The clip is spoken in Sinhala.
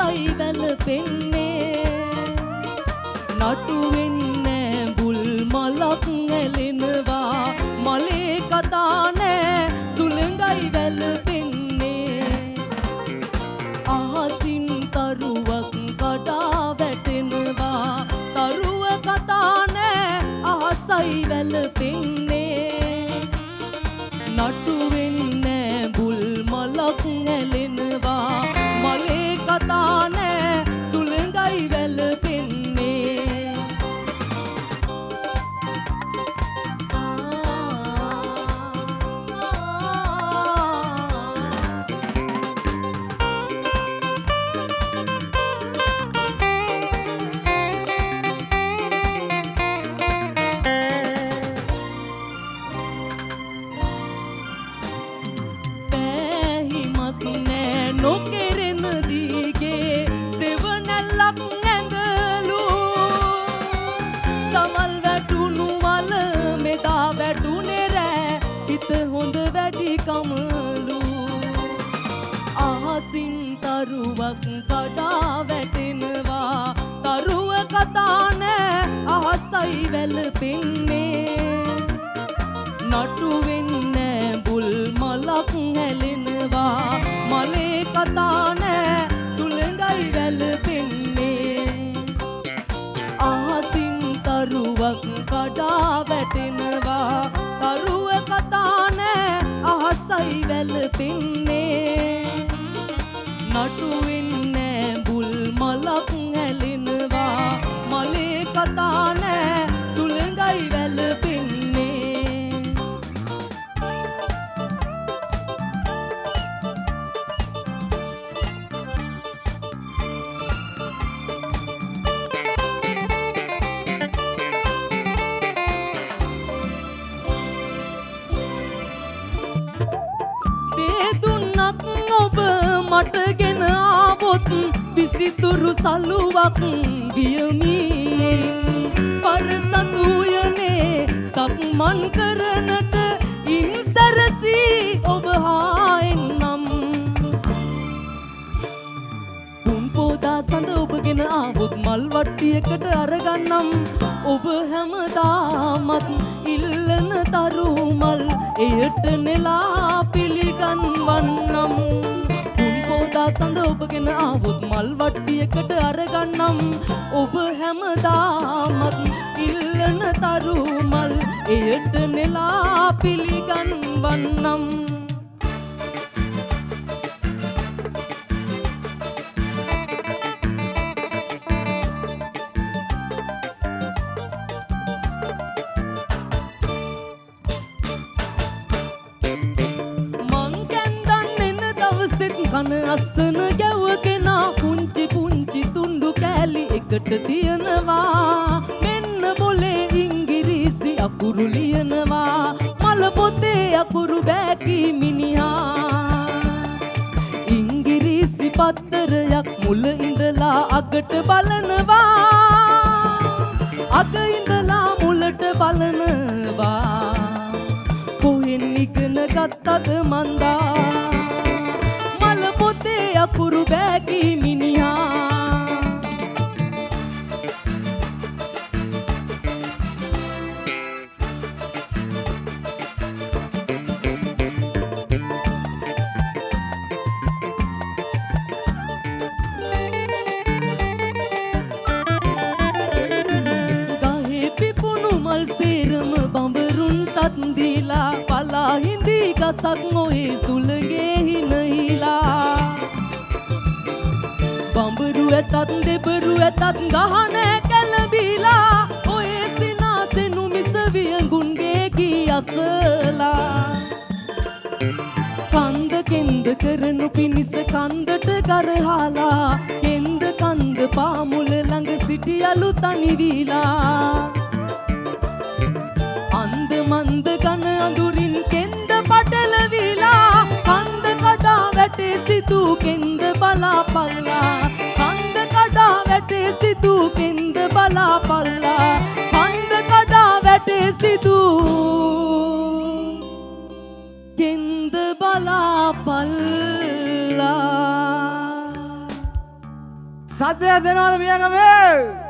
ආසයි වැළපෙන්නේ නටු වෙන්නේ බුල් මලක් ඇලෙනවා මලේ කතා නෑ සුළඟයි වැළපෙන්නේ අහසින් තරුවක් කඩා වැටෙනවා තරුව කතා නෑ අහසයි වැළපෙන්නේ නටු වෙන්නේ බුල් මලක් ඇලෙනවා මලේ කතා නෑ සුළඟයි වැළපෙන්නේ නොකෙරෙන දීගේ සෙවණැල්ලක් ඇඳලු තමල් වැටුණු වල මෙදා වැටුනේ රෑ හිත හොඳ වැඩි කමලු අහසින් තරුවක් කඩා වැටෙනවා තරුව කතා නෑ අහසයි වැළපෙන්නේ නටු වෙන්නේ බුල් මලක් ඇලෙනවා මලේ කතා නෑ සුළඟයි වැළපෙන්නේ අහසින් තරුවක් කඩා වැටෙනවා තරුව කතා නෑ අහසයි වැළපෙන්නේ නටු වෙන්නේ බුල් මලක් ඇලෙනවා මලේ කතා නෑ සුළඟයි වැළපෙන්නේ ඔබ මටගෙන ආවොත් විසිතුරු සලුවක් දියමින් පරසතුයනේ සක්මන් කරනට ඉන් සැරසී ඔබ හා එන්නම් පුම්පෝදා සඳ ඔබගෙන ආවොත් මල් වට්ටියකට අරගන්නම් ඔබ හැමදාමත් ඉල්ලන තරු මල් එයට නෙලා පිළිගන්වන්නම් පුම්පෝදා සඳ ඔබගෙන ආවොත් මල් වට්ටියකට අරගන්නම් ඔබ හැමදාමත් ඉල්ලන තරු මල් එයට නෙලා පිළිගන්වන්නම් කන අස්සන ගැව්වකෙනා පුංචි පුංචි තුන්ඩු කෑලි එකට තියනවා මෙන්න බොලේ ඉංගිරීසි අකුරු ලියනවා මල පොතේ අකුරු බෑකි මිනිහා ඉංගිරීසි පත්තරයක් මුල ඉඳලා අගට බලනවා අග ඉඳලා මුලට බලනවා කොහෙන් ඉගෙන ගත්තද මන්දා පොතේ අකුරු බෑකි මිනිහා ගහේ පිපුණු මල් සේරම බඹරුන්ටත් දීලා පලා හිඳි ගසක් මොහේ සුළගේ හිනහිලා බඹරු ඇතත් දෙබරු ඇතත් ගහන කැළඹිලා ඔය සිනාසෙනු මිස වියඟුන්ගේ ගී අසලා කන්ද කෙන්ද කරනු පිණිස කන්දට කරහලා කෙන්ද කන්ද පාමුල ළඟ සිටියලු තනිවිලා අන්ද මන්ද ගන අඳුරින් කෙන්ද පටලවිලා කන්ද කඩා වැටේ සිතු කෙන්ද බලාපල්ලා කන්ද කඩා වැටේ සිතු කෙන්ද බලාපල්ලා කන්ද කඩා වැටේ සිතු කෙන්ද බලාපල්ලා සත්‍යය දෙනවද මියගමේ?